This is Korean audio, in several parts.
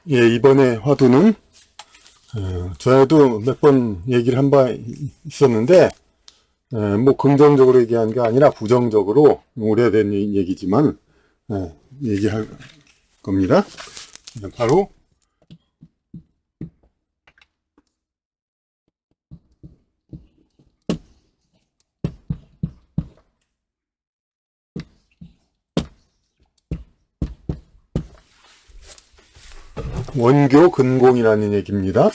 예, 이번에 화두는 전에도 몇 번 얘기를 한 바 있었는데 뭐 긍정적으로 얘기한 게 아니라 부정적으로 오래된 얘기지만 얘기할 겁니다. 바로 원교 근공이라는 얘기입니다.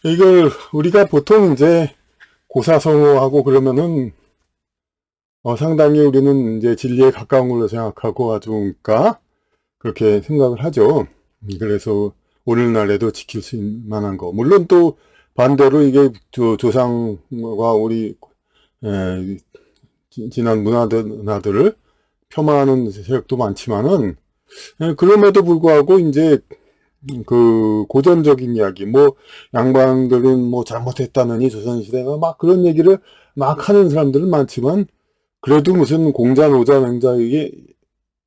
이걸 우리가 보통 이제 고사성어하고 그러면은 상당히 우리는 이제 진리에 가까운 걸로 생각하고 아주 그러니까 그렇게 생각을 하죠. 그래서 오늘날에도 지킬 수 있는 만한 거. 물론 또 반대로 이게 조상과 우리 지난 문화들을 폄하하는 세력도 많지만은 그럼에도 불구하고 이제 그 고전적인 이야기, 뭐 양반들은 뭐 잘못했다느니 조선시대가 막 그런 얘기를 막 하는 사람들은 많지만 그래도 무슨 공자, 노자, 맹자에게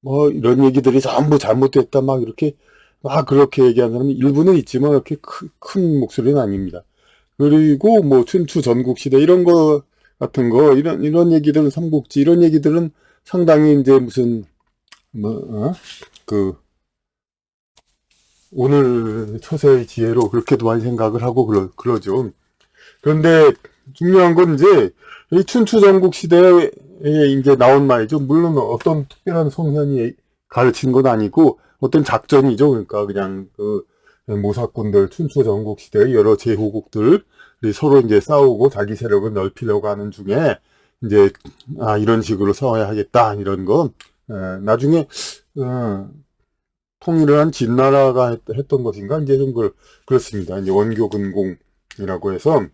뭐 이런 얘기들이 전부 잘못됐다 막 이렇게 막 그렇게 얘기하는 사람이 일부는 있지만 그렇게 큰 목소리는 아닙니다. 그리고 뭐 춘추 전국시대 이런 거 같은 거 이런 얘기들은 삼국지 이런 얘기들은 상당히 이제 무슨 그 오늘 처세의 지혜로 그렇게도 많이 생각을 하고 그러죠. 그런데 중요한 건 이제 이 춘추 전국 시대에 이제 나온 말이죠. 물론 어떤 특별한 성현이 가르친 건 아니고 어떤 작전이죠. 그러니까 그냥 그 모사꾼들 춘추 전국 시대의 여러 제후국들이 서로 이제 싸우고 자기 세력을 넓히려고 하는 중에 이제 이런 식으로 싸워야 하겠다 이런 건 나중에 통일을 한 진나라가 했던 것인가 이제 좀 그렇습니다. 이제 원교 근공이라고 해서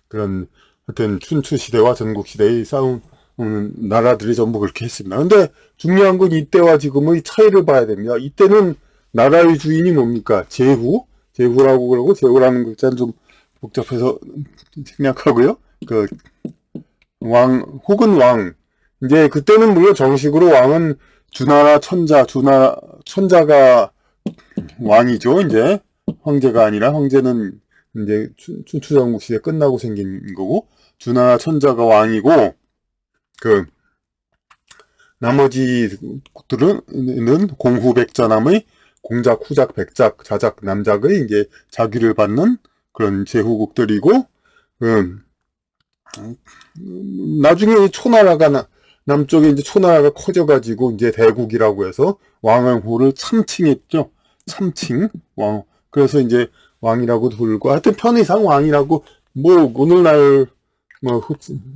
그런 하여튼 춘추 시대와 전국 시대의 싸움 나라들이 전부 그렇게 했습니다. 근데 중요한 건 이때와 지금의 차이를 봐야 됩니다. 이때는 나라의 주인이 뭡니까? 제후라고 그러고 제후라는 글자는 좀 복잡해서 생략하고요. 그 왕 혹은 왕. 이제 그때는 물론 정식으로 왕은 주나라 천자가 왕이죠. 이제 황제가 아니라 황제는 이제 춘추전국 시대 끝나고 생긴 거고 주나라 천자가 왕이고 그 나머지들은 공후백자남의 공작, 후작, 백작, 자작, 남작의 이제 자귀를 받는 그런 제후국들이고 나중에 초나라가 남쪽에 이제 초나라가 커져가지고 이제 대국이라고 해서 왕의 후를 참칭했죠. 참칭 왕. 그래서 이제 왕이라고 부르고 하여튼 편의상 왕이라고 뭐 오늘날 뭐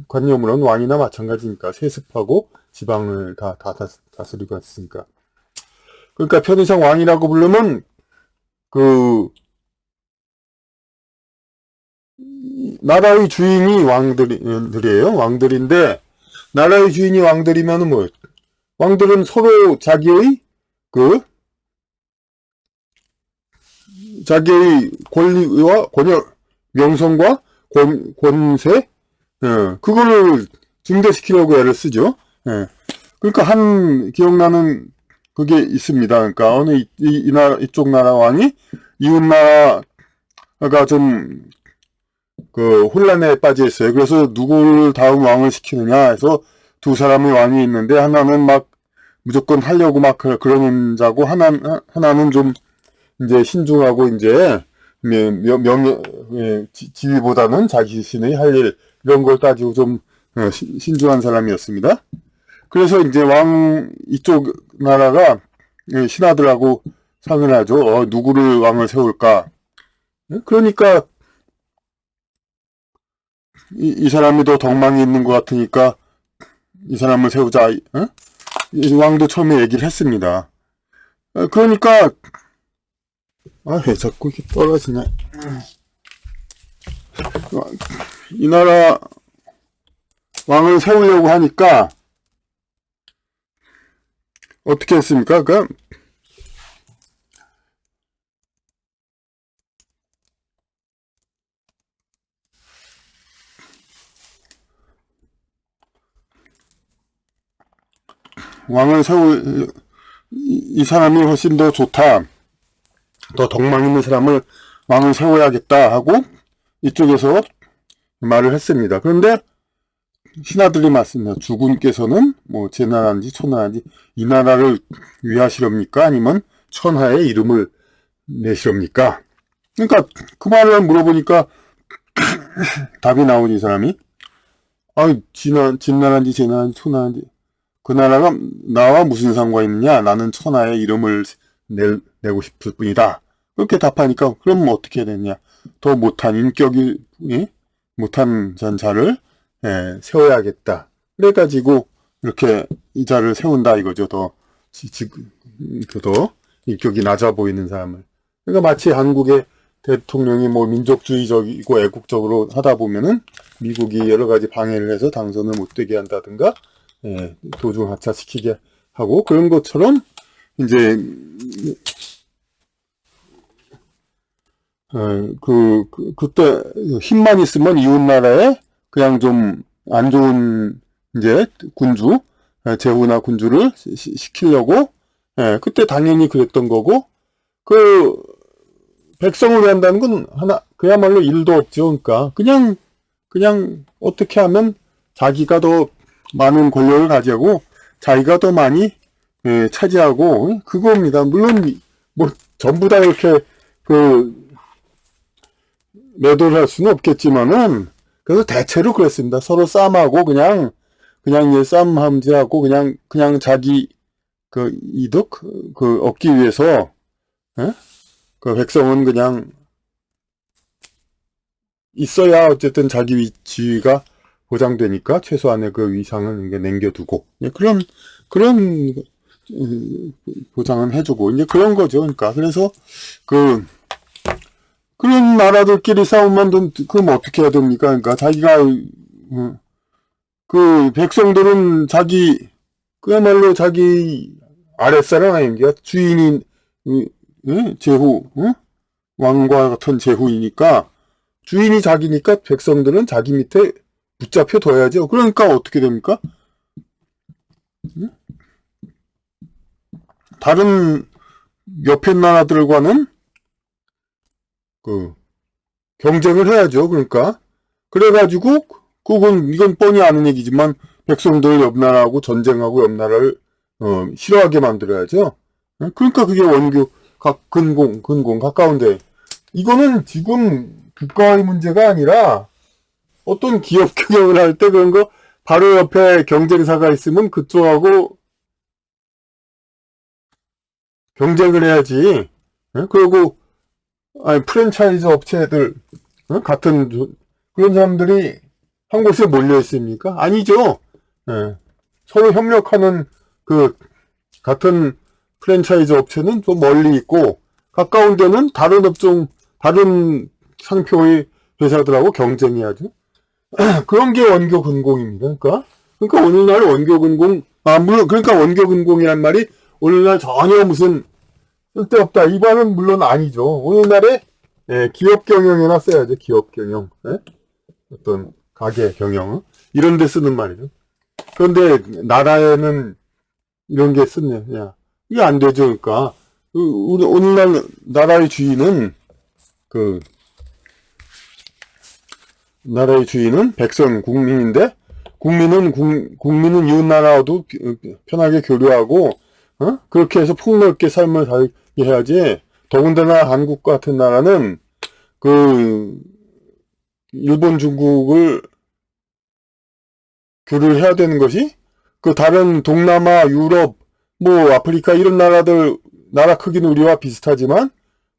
관념으로는 왕이나 마찬가지니까 세습하고 지방을 다 다스리고 했으니까. 그러니까 편의상 왕이라고 부르면 그 나라의 주인이 왕들이에요. 왕들인데 나라의 주인이 왕들이면은 뭐 왕들은 서로 자기의 권리와 권력, 명성과 권세, 그거를 증대시키려고 애를 쓰죠. 그러니까 기억나는 그게 있습니다. 그러니까 어느 이쪽 나라 왕이 이웃 나라가 좀 그 혼란에 빠져 있어요. 그래서 누구를 다음 왕을 시키느냐 해서 두 사람의 왕이 있는데 하나는 막 무조건 하려고 막 그러는 자고 하나는 좀 이제 신중하고 이제 지위보다는 자기 자신의 할 일 이런 걸 따지고 좀 신중한 사람이었습니다. 그래서 이제 이쪽 나라가 신하들하고 상의를 하죠. 누구를 왕을 세울까? 그러니까 이 사람이 더 덕망이 있는 것 같으니까 이 사람을 세우자. 이 왕도 처음에 얘기를 했습니다. 그러니까 왜 자꾸 이렇게 떨어지냐. 이 나라 왕을 세우려고 하니까 어떻게 했습니까? 왕을 세울 이 사람이 훨씬 더 좋다. 더 덕망 있는 사람을 왕을 세워야겠다 하고 이쪽에서 말을 했습니다. 그런데 신하들이 맞습니다. 주군께서는 뭐 제 나라인지 초나라인지 이 나라를 위하시렵니까? 아니면 천하의 이름을 내시렵니까? 그러니까 그 말을 물어보니까 답이 나오지, 이 사람이. 아, 진나라인지 제 나라인지 초나라인지 그 나라가 나와 무슨 상관이 있느냐? 나는 천하의 이름을 내고 싶을 뿐이다. 그렇게 답하니까 그럼 어떻게 해야 되냐? 더 못한 인격이 못한 자를 세워야겠다. 그래가지고 이렇게 이 자를 세운다 이거죠. 더 인격이 낮아 보이는 사람을. 그러니까 마치 한국의 대통령이 뭐 민족주의적이고 애국적으로 하다 보면은 미국이 여러 가지 방해를 해서 당선을 못 되게 한다든가 도중 하차시키게 하고 그런 것처럼 이제 그때 힘만 있으면 이웃 나라에 그냥 좀 안 좋은 이제 군주 제후나 군주를 시키려고 그때 당연히 그랬던 거고 그 백성을 위한다는 건 그야말로 일도 없죠. 그러니까 그냥 어떻게 하면 자기가 더 많은 권력을 가지고 자기가 더 많이 차지하고 그겁니다. 물론 뭐 전부 다 이렇게 매도를 할 수는 없겠지만은 그래서 대체로 그랬습니다. 서로 싸움하고 그냥 이제 싸움함질하고 그냥 자기 이득 얻기 위해서 그 백성은 그냥 있어야 어쨌든 자기 지위가 보장되니까 최소한의 그 위상을 이제 남겨두고 그런 보장은 해주고 이제 그런 거죠. 그러니까 그래서 그런 나라들끼리 싸우면 그럼 어떻게 해야 됩니까? 그러니까 자기가 그 백성들은 그야말로 자기 아랫사람 아닙니까? 주인인 제후 왕과 같은 제후이니까 주인이 자기니까 백성들은 자기 밑에 붙잡혀 둬야죠. 그러니까 어떻게 됩니까? 다른 옆에 나라들과는 경쟁을 해야죠. 그러니까 그래가지고 이건 뻔히 아는 얘기지만 백성들 옆 나라하고 전쟁하고 옆 나라를 싫어하게 만들어야죠. 그러니까 그게 원교 근공 가까운데 이거는 지금 국가의 문제가 아니라 어떤 기업 경영을 할 때 그런 거 바로 옆에 경쟁사가 있으면 그쪽하고 경쟁을 해야지. 그리고 프랜차이즈 업체들 같은 그런 사람들이 한 곳에 몰려 있습니까? 아니죠. 서로 협력하는 같은 프랜차이즈 업체는 좀 멀리 있고 가까운 데는 다른 상표의 회사들하고 경쟁해야죠. 그런 게 원교 근공입니다. 그러니까 오늘날 원교 근공 물론 그러니까 원교 근공이란 말이 오늘날 전혀 무슨 쓸데없다. 이 말은 물론 아니죠. 오늘날에 기업 경영에나 써야죠. 기업 경영. 어떤 가게 경영. 이런 데 쓰는 말이죠. 그런데 나라에는 이런 게 쓰네. 이게 안 되죠. 그러니까 오늘날 나라의 주인은 백성, 국민인데 국민은 이웃 나라와도 편하게 교류하고 그렇게 해서 폭넓게 삶을 살게 해야지. 더군다나 한국 같은 나라는 일본, 중국을 교류를 해야 되는 것이 다른 동남아, 유럽, 뭐 아프리카 이런 나라 크기는 우리와 비슷하지만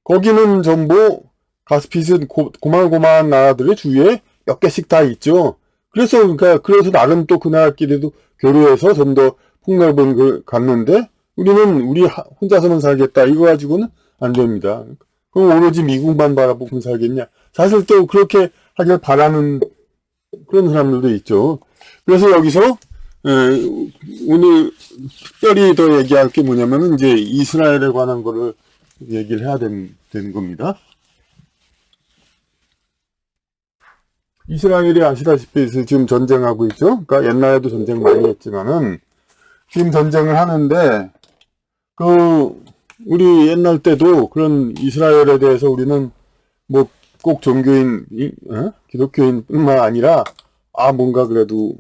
거기는 전부 가스핏은 고만고만한 나라들의 주위에 몇 개씩 다 있죠. 그래서 나름 또 그 나라끼리도 교류해서 좀 더 폭넓은 걸 갖는데 우리 혼자서만 살겠다. 이거 가지고는 안 됩니다. 그럼 오로지 미국만 바라보고 살겠냐? 사실 또 그렇게 하길 바라는 그런 사람들도 있죠. 그래서 여기서 오늘 특별히 더 얘기할 게 뭐냐면은 이제 이스라엘에 관한 거를 얘기를 해야 되는 겁니다. 이스라엘이 아시다시피 지금 전쟁하고 있죠. 그러니까 옛날에도 전쟁 많이 했지만은 지금 전쟁을 하는데 우리 옛날 때도 그런 이스라엘에 대해서 우리는 뭐 꼭 종교인, 기독교인뿐만 아니라, 뭔가 그래도,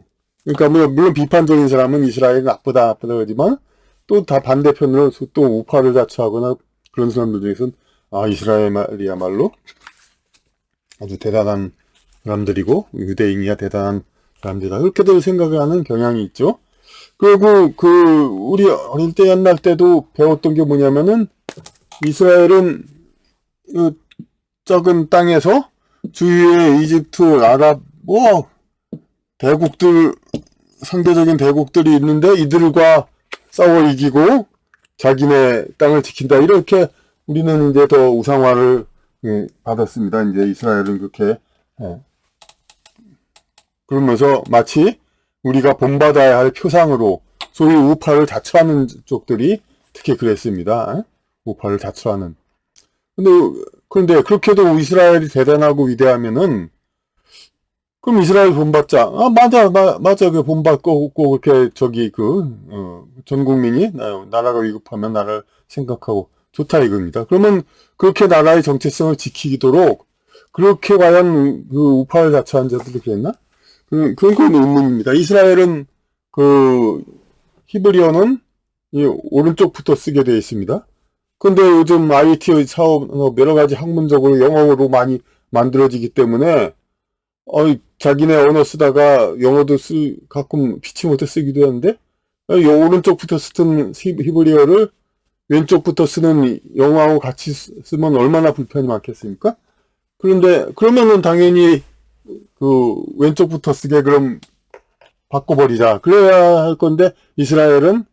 그러니까 물론 비판적인 사람은 이스라엘이 나쁘다 그러지만, 또 다 반대편으로 또 우파를 자처하거나 그런 사람들 중에서는, 이스라엘이야말로 아주 대단한 사람들이고, 유대인이야 대단한 사람들이다. 그렇게도 생각을 하는 경향이 있죠. 그리고 우리 어릴 때 옛날 때도 배웠던 게 뭐냐면은, 이스라엘은 적은 땅에서 주위에 이집트, 아랍, 대국들, 상대적인 대국들이 있는데 이들과 싸워 이기고 자기네 땅을 지킨다. 이렇게 우리는 이제 더 우상화를 받았습니다. 이제 이스라엘은 그렇게. 그러면서 마치 우리가 본받아야 할 표상으로 소위 우파를 쪽들이 특히 그랬습니다. 우파를 자처하는. 그런데 그렇게도 이스라엘이 대단하고 위대하면은 그럼 이스라엘 본받자. 맞아. 그 본받고 그렇게 전 국민이 나라가 위급하면 나라를 생각하고 좋다 이겁니다. 그러면 그렇게 나라의 정체성을 지키도록 그렇게 과연 그 우파를 자처한 자들이 그랬나? 그건 의문입니다. 이스라엘은 히브리어는 오른쪽부터 쓰게 되어 있습니다. 근데 요즘 IT 사업 여러 가지 학문적으로 영어로 많이 만들어지기 때문에 자기네 언어 쓰다가 영어도 가끔 피치 못해 쓰기도 하는데 오른쪽부터 쓰던 히브리어를 왼쪽부터 쓰는 영어하고 같이 쓰면 얼마나 불편이 많겠습니까? 그러면은 당연히 왼쪽부터 쓰게 그럼 바꿔버리자. 그래야 할 건데 이스라엘은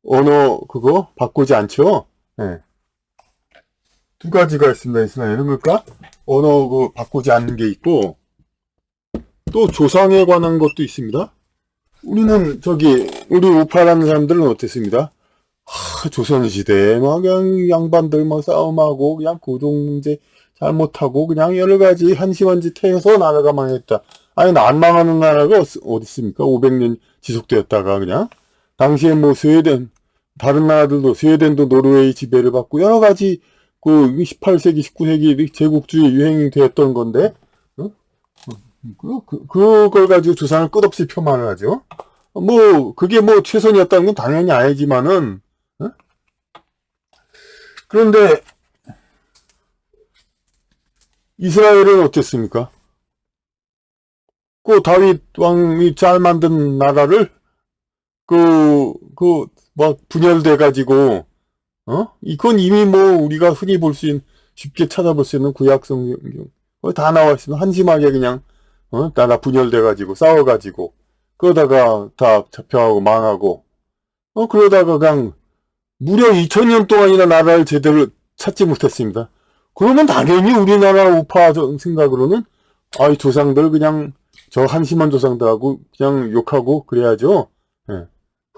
언어 그거 바꾸지 않죠. 네. 두 가지가 있습니다. 이스라엘은 그러니까 언어 바꾸지 않는 게 있고 또 조상에 관한 것도 있습니다. 우리는 우리 우파라는 사람들은 어땠습니까? 조선시대에 그냥 양반들 싸움하고 그냥 고종문제 잘못하고 그냥 여러 가지 한심한 짓 해서 나라가 망했다. 안 망하는 나라가 어디 있습니까? 500년 지속되었다가 그냥 당시에 스웨덴 다른 나라들도 스웨덴도 노르웨이 지배를 받고 여러 가지 18세기 19세기 제국주의 유행이 되었던 건데 그걸 가지고 조상을 끝없이 폄하를 하죠. 그게 최선이었다는 건 당연히 아니지만은 그런데 이스라엘은 어땠습니까? 다윗 왕이 잘 만든 나라를 분열돼가지고 이건 이미 우리가 흔히 쉽게 찾아볼 수 있는 구약 성경 다 나와 있으면 한심하게 그냥 나라 분열돼가지고 싸워가지고 그러다가 다 잡혀가고 망하고 그러다가 그냥 무려 2000년 동안이나 나라를 제대로 찾지 못했습니다. 그러면 당연히 우리나라 우파 생각으로는 이 조상들 그냥 저 한심한 조상들하고 그냥 욕하고 그래야죠.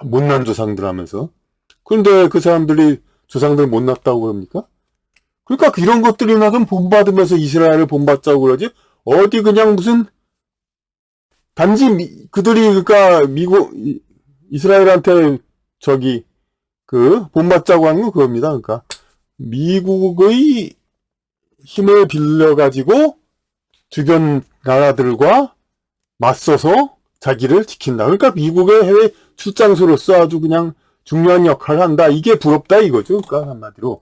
못난 조상들 하면서. 그런데 그 사람들이 조상들 못났다고 그럽니까? 그러니까 이런 것들이나 좀 본받으면서 이스라엘을 본받자고 그러지. 어디 그냥 무슨 단지 그들이 그러니까 이스라엘한테 본받자고 하는 건 그겁니다. 그러니까 미국의 힘을 빌려가지고 주변 나라들과 맞서서 자기를 지킨다. 그러니까 미국의 해외 출장소로서 아주 그냥 중요한 역할을 한다. 이게 부럽다 이거죠. 그러니까 한마디로.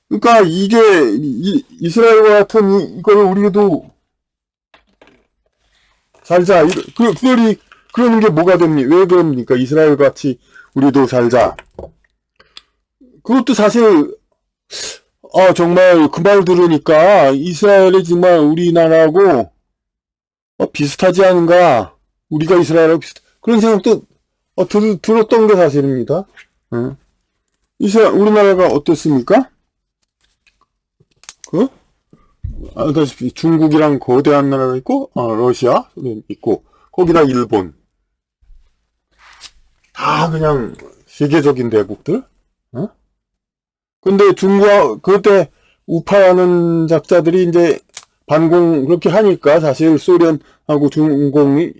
그러니까 이게 이스라엘과 같은 이거를 우리도 살자. 그러는 게 뭐가 됩니까? 왜 그럽니까? 이스라엘 같이 우리도 살자. 그것도 사실 정말 그 말 들으니까 이스라엘이 정말 우리나라하고 비슷하지 않은가? 우리가 이스라엘하고 그런 생각도 들었던 게 사실입니다. 우리나라가 어떻습니까? 알다시피 중국이랑 거대한 나라가 있고 러시아 있고 거기다 일본 다 그냥 세계적인 대국들. 근데 그때 우파하는 작자들이 이제 반공 그렇게 하니까 사실 소련하고 중공이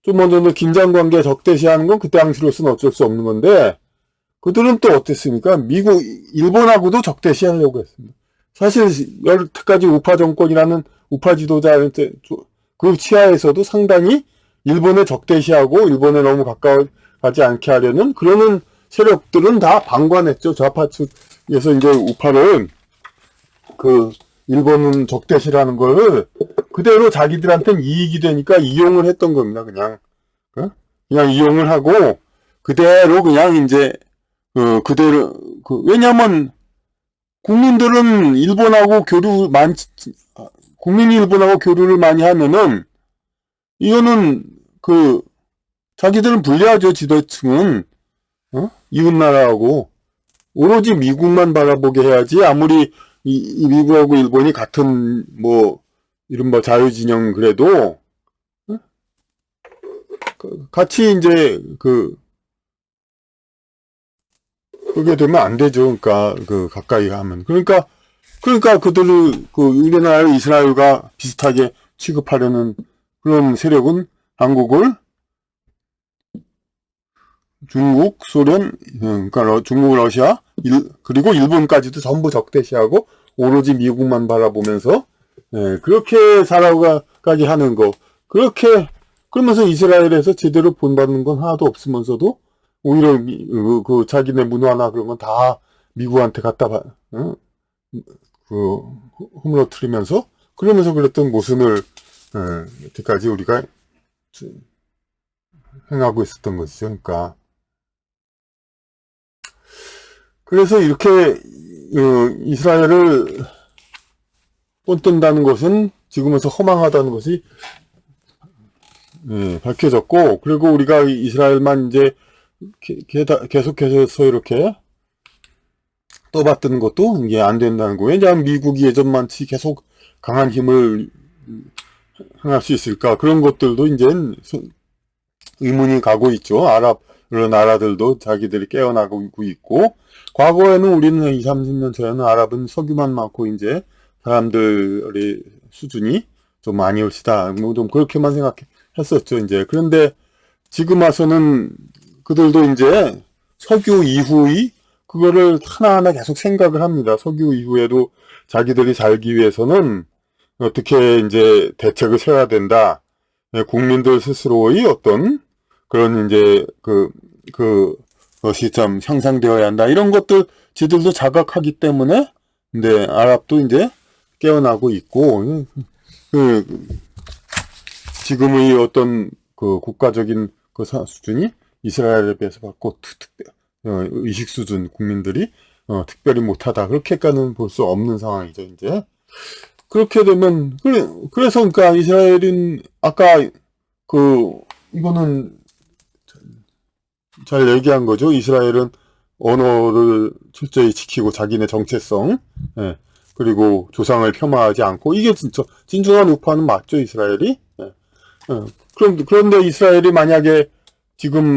좀 어느 정도 긴장 관계 적대시하는 건 그때 당시로서는 어쩔 수 없는 건데 그들은 또 어땠습니까? 일본하고도 적대시하려고 했습니다. 사실 여태까지 우파 정권이라는 우파 지도자한테 그 치하에서도 상당히 일본에 적대시하고 일본에 너무 가까워가지 않게 하려는 그러는 세력들은 다 방관했죠. 좌파 측에서 이제 우파를 그 일본은 적대시라는 걸 그대로 자기들한테는 이익이 되니까 이용을 했던 겁니다. 그냥 이용을 하고 그대로 그냥 이제 그대로 왜냐하면 국민들은 국민이 일본하고 교류를 많이 하면은 이거는 자기들은 불리하죠. 지도층은 이웃나라하고 오로지 미국만 바라보게 해야지. 아무리 이 미국하고 일본이 같은 이른바 자유진영 그래도 같이 이제 그게 되면 안 되죠. 그러니까 가까이 하면 그러니까 그들을 우리나라 이스라엘과 비슷하게 취급하려는 그런 세력은 한국을 중국, 소련, 그러니까 중국, 러시아, 그리고 일본까지도 전부 적대시하고 오로지 미국만 바라보면서 그렇게 살아가게 하는 거. 그러면서 이스라엘에서 제대로 본받는 건 하나도 없으면서도 오히려 자기네 문화나 그런 건 다 미국한테 갖다 허물어뜨리면서 그러면서 그랬던 모순을 여태까지 우리가 행하고 있었던 것이죠. 그러니까 그래서 이렇게 이스라엘을 꼰뜬다는 것은 지금에서 허망하다는 것이 밝혀졌고, 그리고 우리가 이스라엘만 이제 계속해서 이렇게 떠받드는 것도 이게 안 된다는 거예요. 왜냐하면 미국이 예전만치 계속 강한 힘을 행할 수 있을까? 그런 것들도 이제 의문이 가고 있죠. 아랍 여러 나라들도 자기들이 깨어나고 있고, 과거에는 우리는 20, 30년 전에는 아랍은 석유만 많고 이제 사람들의 수준이 좀 아니올시다. 좀 그렇게만 생각했었죠. 이제 그런데 지금 와서는 그들도 이제 석유 이후의 그거를 하나하나 계속 생각을 합니다. 석유 이후에도 자기들이 살기 위해서는 어떻게 이제 대책을 세워야 된다. 국민들 스스로의 어떤 그런 이제 그것이 참 향상되어야 한다. 이런 것들 지들도 자각하기 때문에 근데 아랍도 이제 깨어나고 있고 지금의 어떤 국가적인 수준이 이스라엘에 비해서 받고 의식 수준 국민들이 특별히 못하다 그렇게까지는 볼 수 없는 상황이죠. 이제 그렇게 되면 그래서 그러니까 이스라엘은 아까 이거는 잘 얘기한 거죠. 이스라엘은 언어를 철저히 지키고 자기네 정체성 그리고 조상을 폄하하지 않고 이게 진정한 우파는 맞죠. 이스라엘이. 그런데 이스라엘이 만약에 지금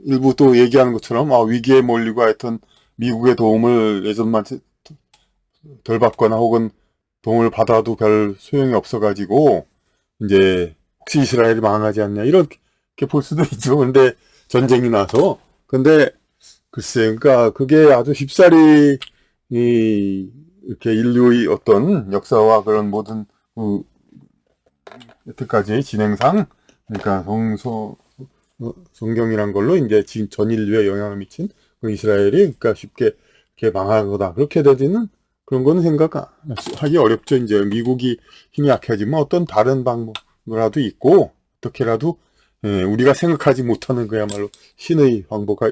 일부 또 얘기하는 것처럼 위기에 몰리고 하여튼 미국의 도움을 예전만 덜 받거나 혹은 도움을 받아도 별 소용이 없어가지고 이제 혹시 이스라엘이 망하지 않냐 이렇게 볼 수도 있죠. 근데 전쟁이 나서 근데 글쎄 그러니까 그게 아주 쉽사리 이렇게 인류의 어떤 역사와 그런 모든 여태까지의 진행상 그러니까 성경이란 걸로 이제 지금 전 인류에 영향을 미친 이스라엘이 그러니까 쉽게 이렇게 망할 거다 그렇게 되지는 그런 거는 생각하기 어렵죠. 이제 미국이 힘이 약해지면 어떤 다른 방법이라도 있고 어떻게라도 우리가 생각하지 못하는 그야말로 신의 방법이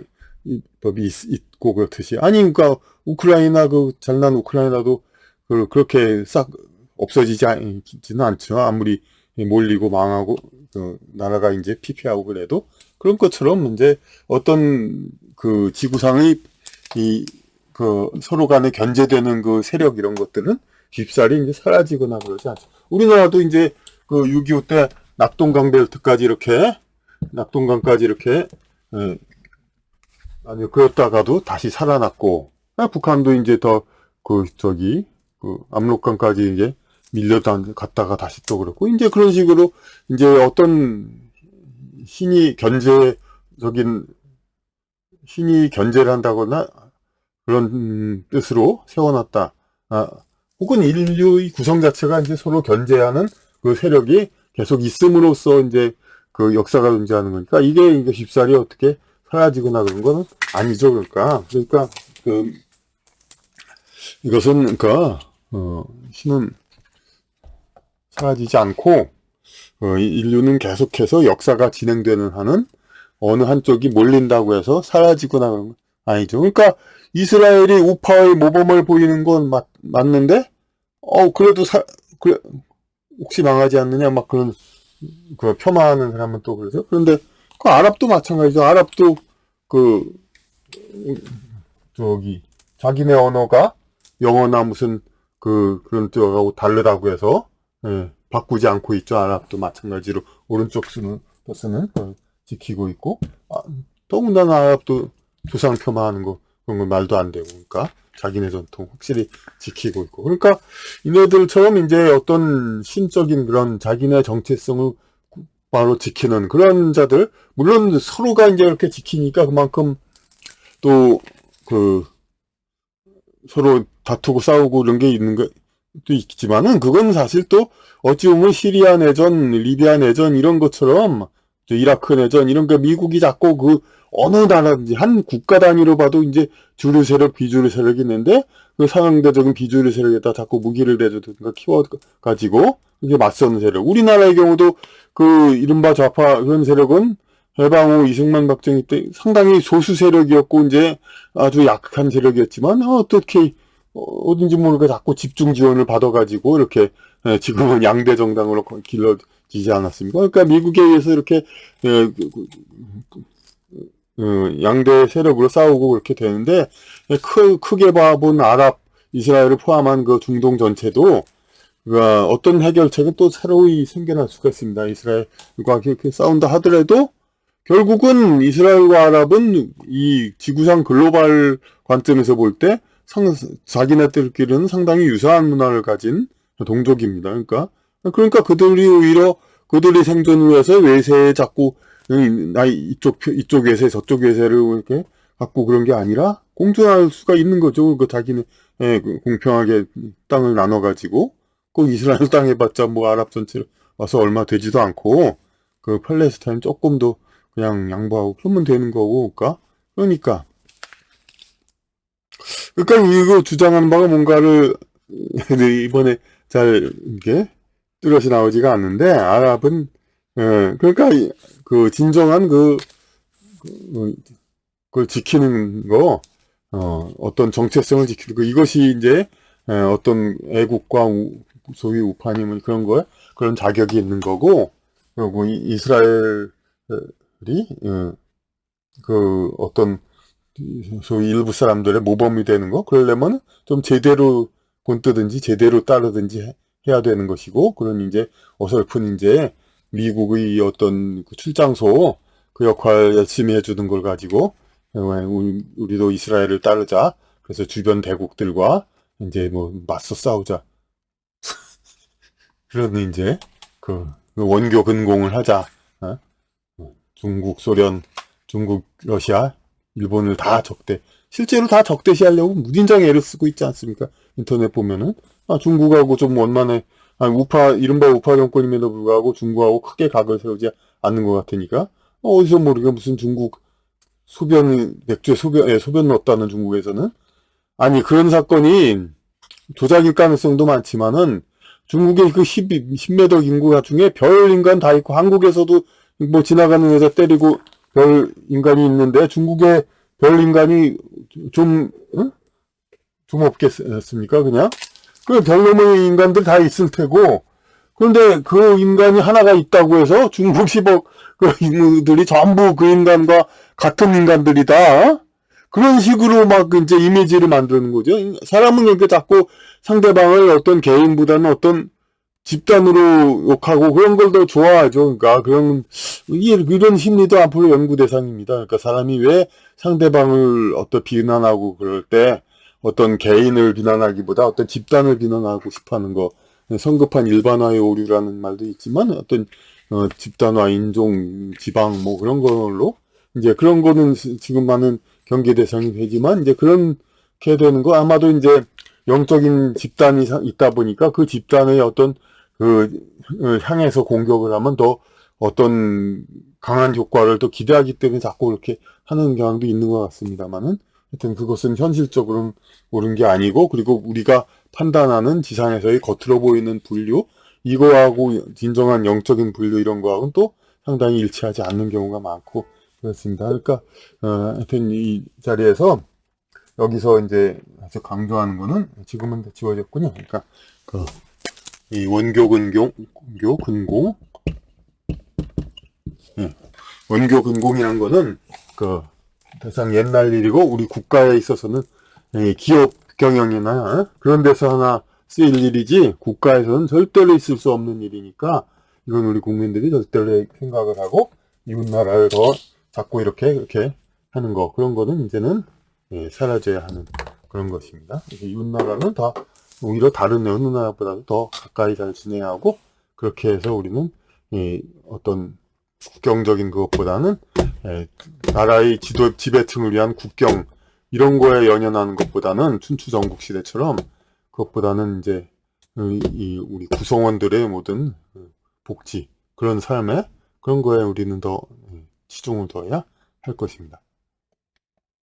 있고 그렇듯이 아니 그러니까 우크라이나 잘난 우크라이나도 그렇게 싹 없어지지는 않죠. 아무리 몰리고 망하고 나라가 이제 피폐하고 그래도 그런 것처럼 이제 어떤 지구상의 서로 간에 견제되는 세력 이런 것들은 쉽사리 이제 사라지거나 그러지 않죠. 우리나라도 이제 6.25 때 낙동강 벨트까지 이렇게 아니 그랬다가도 다시 살아났고 북한도 이제 더 압록강까지 이제 갔다가 다시 또 그렇고 이제 그런 식으로 이제 어떤 신이 견제적인 신이 견제를 한다거나 그런 뜻으로 세워놨다. 혹은 인류의 구성 자체가 이제 서로 견제하는 그 세력이 계속 있음으로써 이제 그 역사가 존재하는 거니까 이게 쉽사리 어떻게 사라지거나 그런 거는 아니죠. 그러니까 그 이것은 그러니까 신은 사라지지 않고 인류는 계속해서 역사가 진행되는 한은 어느 한쪽이 몰린다고 해서 사라지거나 그런 건 아니죠. 그러니까 이스라엘이 우파의 모범을 보이는 건 맞는데 그래도 그래, 혹시 망하지 않느냐 막 그런 그 폄하하는 사람은 또 그러죠. 그런데 그 아랍도 마찬가지죠. 아랍도 그 저기 자기네 언어가 영어나 무슨 그런 쪽하고 다르다고 해서 바꾸지 않고 있죠. 아랍도 마찬가지로 오른쪽 쓰는 지키고 있고 더군다나 아랍도 조상 폄하하는 거 그런 건 말도 안 되고 그러니까 자기네 전통 확실히 지키고 있고 그러니까 이네들처럼 이제 어떤 신적인 그런 자기네 정체성을 바로 지키는 그런 자들 물론 서로가 이제 이렇게 지키니까 그만큼 또 서로 다투고 싸우고 이런 게 있는 것도 있지만은 그건 사실 또 어찌 보면 시리아 내전, 리비아 내전 이런 것처럼 이라크 내전 이런 거 미국이 자꾸 그 어느 나라든지 한 국가 단위로 봐도 이제 주류 세력, 비주류 세력이 있는데 그 상대적인 비주류 세력에다 자꾸 무기를 내주든가 키워가지고 이게 맞서는 세력. 우리나라의 경우도 그 이른바 좌파 그런 세력은 해방 후 이승만 박정희 때 상당히 소수 세력이었고 이제 아주 약한 세력이었지만 어떻게 어딘지 모르게 자꾸 집중 지원을 받아가지고 이렇게 지금은 양대 정당으로 길러지지 않았습니까? 그러니까 미국에 의해서 이렇게 양대 세력으로 싸우고 그렇게 되는데 크게 봐본 아랍, 이스라엘을 포함한 그 중동 전체도 어떤 해결책은 또 새로이 생겨날 수가 있습니다. 이스라엘과 그렇게 싸운다 하더라도 결국은 이스라엘과 아랍은 이 지구상 글로벌 관점에서 볼 때 자기네들끼리는 상당히 유사한 문화를 가진 동족입니다. 그러니까 그들이 오히려 그들의 생존을 위해서 외세에 자꾸 이쪽 외세 저쪽 외세를 이렇게 갖고 그런 게 아니라 공존할 수가 있는 거죠. 자기네 공평하게 땅을 나눠 가지고 그 이스라엘 땅 해봤자 뭐 아랍 전체로 와서 얼마 되지도 않고 그 팔레스타인 조금도 그냥 양보하고 그러면 되는 거고 그러니까 이거 주장하는 바가 뭔가를 이번에 잘 이게 뚜렷이 나오지가 않는데 아랍은 그러니까 그 진정한 그걸 지키는 거 어떤 정체성을 지키는 거 이것이 이제 어떤 애국과 소위 우파님은 그런 거에 그런 자격이 있는 거고 그리고 이스라엘이 그 어떤 소위 일부 사람들의 모범이 되는 거 그러려면 좀 제대로 본뜨든지 제대로 따르든지 해야 되는 것이고 그런 이제 어설픈 이제 미국의 어떤 그 출장소 그 역할 열심히 해주는 걸 가지고 우리도 이스라엘을 따르자 그래서 주변 대국들과 이제 뭐 맞서 싸우자 그런 이제 그 원교 근공을 하자 중국, 소련, 중국, 러시아, 일본을 다 실제로 다 적대시하려고 무진장 애를 쓰고 있지 않습니까? 인터넷 보면은 중국하고 좀 원만해 이른바 우파 정권임에도 불구하고 중국하고 크게 각을 세우지 않는 것 같으니까 어디서 모르게 무슨 중국 맥주에 소변 넣었다는 중국에서는 아니 그런 사건이 조작일 가능성도 많지만은 중국의 그 10매덕 인구 중에 별 인간 다 있고 한국에서도 뭐 지나가는 여자 때리고 별 인간이 있는데 중국의 별 인간이 좀 없겠습니까 그냥? 그 별놈의 인간들 다 있을 테고 그런데 그 인간이 하나가 있다고 해서 중국 10억 그 인물들이 전부 그 인간과 같은 인간들이다. 그런 식으로 막 이제 이미지를 만드는 거죠. 사람은 이렇게 자꾸 상대방을 어떤 개인보다는 어떤 집단으로 욕하고 그런 걸 더 좋아하죠. 그러니까 이런 심리도 앞으로 연구 대상입니다. 그러니까 사람이 왜 상대방을 어떤 비난하고 그럴 때 어떤 개인을 비난하기보다 어떤 집단을 비난하고 싶어하는 거 성급한 일반화의 오류라는 말도 있지만 어떤 집단화, 인종, 지방 뭐 그런 걸로 이제 그런 거는 지금 많은 경계 대상이 되지만 이제 그렇게 되는 거 아마도 이제 영적인 집단이 있다 보니까 그 집단의 어떤 향해서 공격을 하면 더 어떤 강한 효과를 또 기대하기 때문에 자꾸 그렇게 하는 경향도 있는 것 같습니다만은 하여튼 그것은 현실적으로는 옳은 게 아니고, 그리고 우리가 판단하는 지상에서의 겉으로 보이는 분류, 이거하고 진정한 영적인 분류 이런 거하고는 또 상당히 일치하지 않는 경우가 많고 그렇습니다. 그러니까 하여튼 이 자리에서 여기서 이제 아주 강조하는 거는, 지금은 다 지워졌군요. 그러니까 이 원교 근공, 원교 근공이라는 거는 대상 옛날 일이고, 우리 국가에 있어서는 기업 경영이나 그런 데서 하나 쓰일 일이지 국가에서는 절대로 있을 수 없는 일이니까, 이건 우리 국민들이 절대로 생각을 하고 이웃나라를 더 자꾸 이렇게 하는 거, 그런 거는 이제는 사라져야 하는 그런 것입니다. 이웃나라는 다 오히려 다른 어느 나라보다도 더 가까이 잘 지내야 하고, 그렇게 해서 우리는 어떤 국경적인 그것보다는 나라의 지배층을 위한 국경 이런 거에 연연하는 것보다는, 춘추 전국 시대처럼 그것보다는 이제 우리 구성원들의 모든 복지, 그런 삶에, 그런 거에 우리는 더 치중을 둬야 할 것입니다.